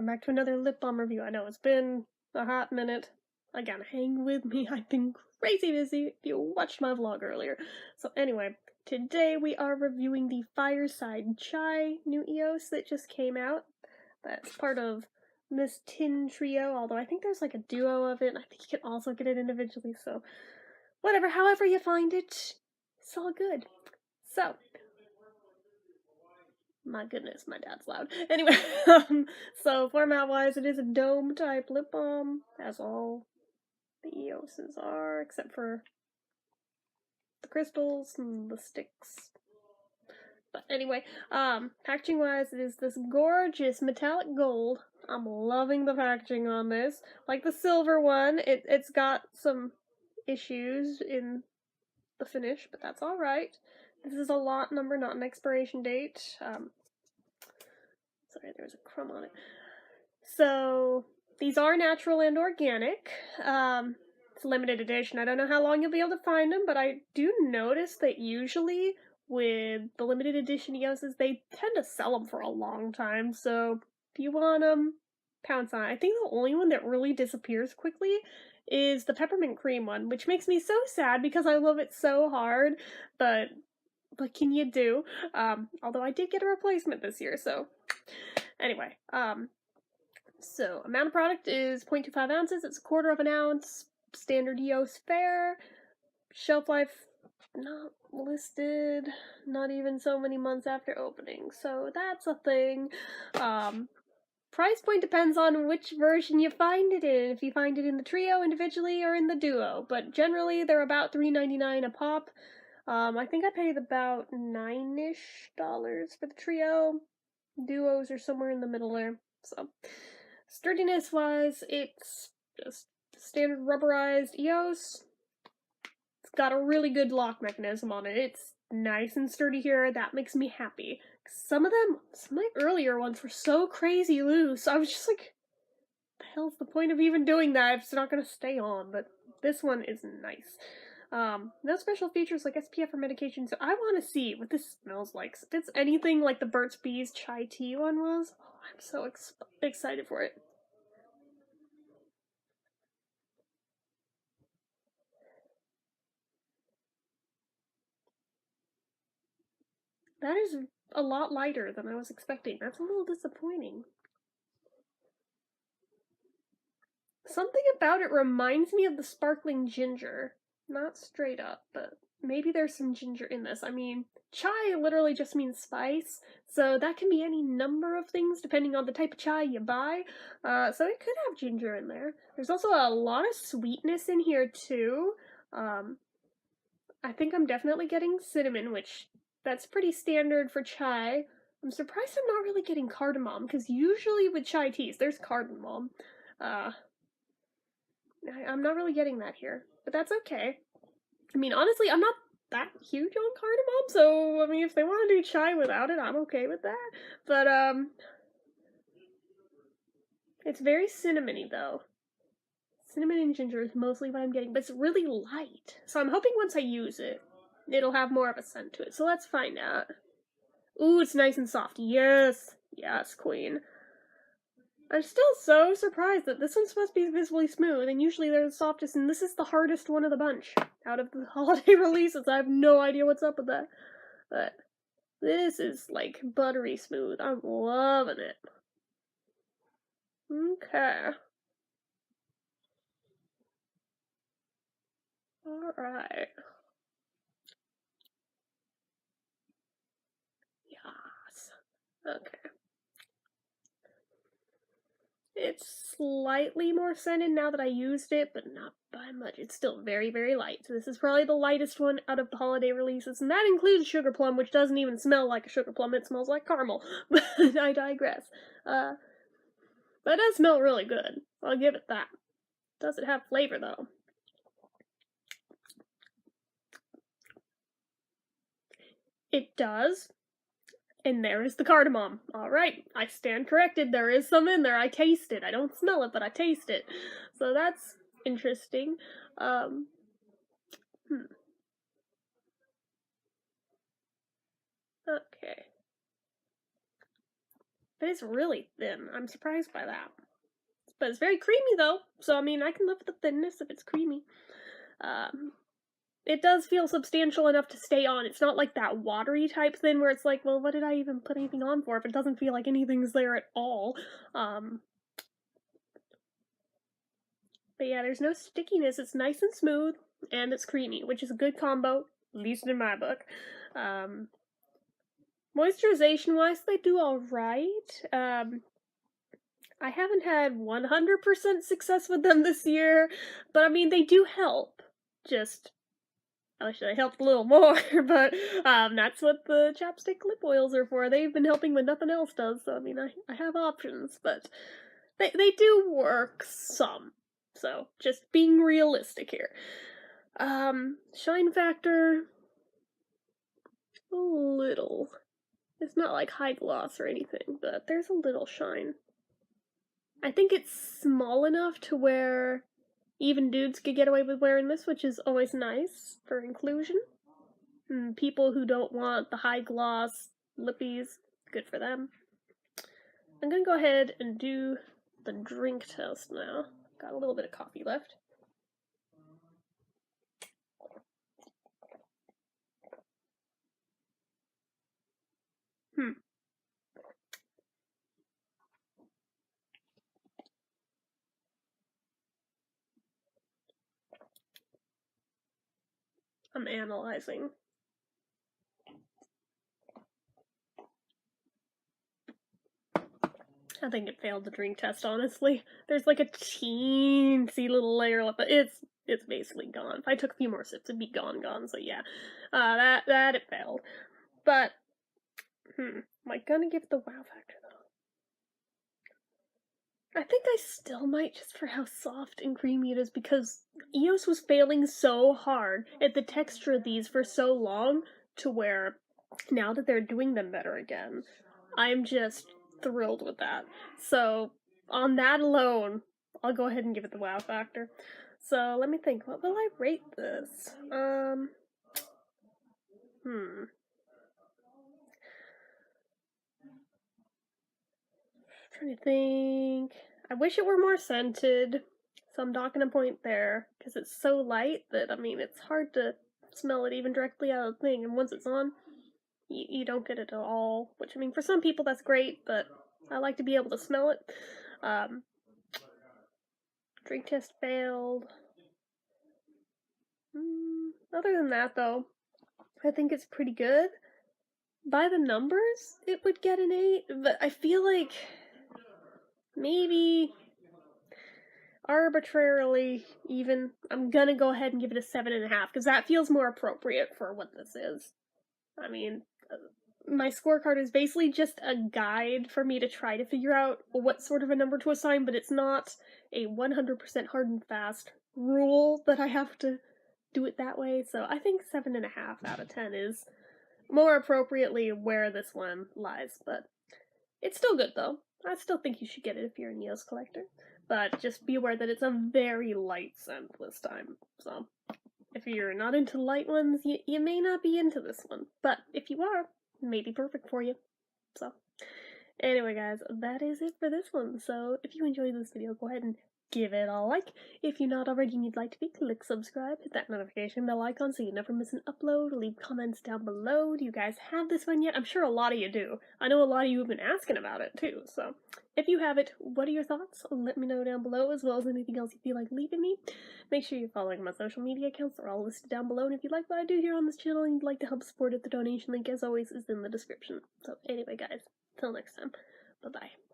back to another lip balm review. I know it's been a hot minute. Again, hang with me. I've been crazy busy if you watched my vlog earlier. So anyway, today we are reviewing the Fireside Chai new EOS that just came out. That's part of this tin trio, although I think there's like a duo of it. I think you can also get it individually, so whatever, however you find it, it's all good. So, my goodness, my dad's loud. Anyway, so format-wise, it is a dome-type lip balm, as all the EOS's are, except for the crystals and the sticks. But anyway, packaging-wise, it is this gorgeous metallic gold. I'm loving the packaging on this. Like the silver one, it's got some issues in the finish, but that's alright. This is a lot number, not an expiration date. Sorry, there's a crumb on it. So, these are natural and organic. It's a limited edition. I don't know how long you'll be able to find them, but I do notice that usually with the limited edition EOS's, they tend to sell them for a long time. So, if you want them, pounce on it. I think the only one that really disappears quickly is the peppermint cream one, which makes me so sad because I love it so hard, but what can you do? Although I did get a replacement this year, so anyway, so amount of product is 0.25 ounces. It's a quarter of an ounce. Standard EOS fare. Shelf life not listed. Not even so many months after opening. So that's a thing. Price point depends on which version you find it in. If you find it in the trio individually or in the duo. But generally they're about $3.99 a pop. I think I paid about $9-ish for the trio. Duos are somewhere in the middle there. So, sturdiness wise, it's just standard rubberized EOS. It's got a really good lock mechanism on it. It's nice and sturdy here. That makes me happy. Some of my earlier ones were so crazy loose. I was just like, the hell's the point of even doing that if it's not gonna stay on? But this one is nice. No special features like SPF or medication, so I want to see what this smells like. If it's anything like the Burt's Bees chai tea one was, oh, I'm so excited for it. That is a lot lighter than I was expecting. That's a little disappointing. Something about it reminds me of the sparkling ginger. Not straight up, but maybe there's some ginger in this. I mean, chai literally just means spice, so that can be any number of things depending on the type of chai you buy. So it could have ginger in there. There's also a lot of sweetness in here too. I think I'm definitely getting cinnamon, which that's pretty standard for chai. I'm surprised I'm not really getting cardamom, because usually with chai teas, there's cardamom. I'm not really getting that here, but that's okay. I mean, honestly, I'm not that huge on cardamom, so, I mean, if they want to do chai without it, I'm okay with that. But, it's very cinnamony, though. Cinnamon and ginger is mostly what I'm getting, but it's really light. So I'm hoping once I use it, it'll have more of a scent to it. So let's find out. Ooh, it's nice and soft. Yes! Yes, queen. I'm still so surprised that this one's supposed to be visibly smooth, and usually they're the softest, and this is the hardest one of the bunch. Out of the holiday releases, I have no idea what's up with that. But this is, like, buttery smooth. I'm loving it. Okay. Alright. Yes. Okay. It's slightly more scented now that I used it, but not by much. It's still very, very light. So this is probably the lightest one out of the holiday releases, and that includes Sugar Plum, which doesn't even smell like a Sugar Plum. It smells like caramel. But I digress. But it does smell really good. I'll give it that. Does it have flavor, though? It does. And there is the cardamom. Alright, I stand corrected. There is some in there. I taste it. I don't smell it, but I taste it. So that's interesting. Okay. but it's really thin. I'm surprised by that. But it's very creamy though, so I mean, I can live with the thinness if it's creamy. It does feel substantial enough to stay on. It's not like that watery type thing where it's like, well, what did I even put anything on for if it doesn't feel like anything's there at all? But yeah, there's no stickiness. It's nice and smooth, and it's creamy, which is a good combo, at least in my book. Moisturization-wise, they do alright. I haven't had 100% success with them this year, but I mean, they do help. Just, I wish they helped a little more, but that's what the chapstick lip oils are for. They've been helping when nothing else does, so I mean, I have options, but they do work some. So, just being realistic here. Shine factor, a little. It's not like high gloss or anything, but there's a little shine. I think it's small enough to where even dudes could get away with wearing this, which is always nice for inclusion. And people who don't want the high gloss lippies, good for them. I'm gonna go ahead and do the drink test now. Got a little bit of coffee left. I'm analyzing. I think it failed the drink test, honestly. There's like a teensy little layer left, but it's basically gone. If I took a few more sips, it'd be gone, so yeah. That it failed. But, am I gonna give it the wow factor, though? I think I still might, just for how soft and creamy it is, because EOS was failing so hard at the texture of these for so long, to where, now that they're doing them better again, I'm just thrilled with that. So, on that alone, I'll go ahead and give it the wow factor. So, let me think, what will I rate this? Trying to think. I wish it were more scented, so I'm docking a point there, because it's so light that, I mean, it's hard to smell it even directly out of the thing, and once it's on, you don't get it at all, which, I mean, for some people that's great, but I like to be able to smell it. Drink test failed. Other than that, though, I think it's pretty good. By the numbers, it would get an 8, but I feel like maybe arbitrarily even, I'm gonna go ahead and give it a 7.5, because that feels more appropriate for what this is. I mean, my scorecard is basically just a guide for me to try to figure out what sort of a number to assign, but it's not a 100% hard and fast rule that I have to do it that way, so I think 7.5 out of 10 is more appropriately where this one lies, but it's still good though. I still think you should get it if you're an EOS collector, but just be aware that it's a very light scent this time, so if you're not into light ones, you may not be into this one, but if you are, it may be perfect for you. So, anyway guys, that is it for this one, so if you enjoyed this video, go ahead and give it a like. If you're not already and you'd like to be, click subscribe, hit that notification bell icon so you never miss an upload. Leave comments down below. Do you guys have this one yet? I'm sure a lot of you do. I know a lot of you have been asking about it too, so if you have it, what are your thoughts? Let me know down below, as well as anything else you feel like leaving me. Make sure you're following my social media accounts. They're all listed down below, and if you like what I do here on this channel and you'd like to help support it, the donation link, as always, is in the description. So anyway guys, till next time, bye-bye.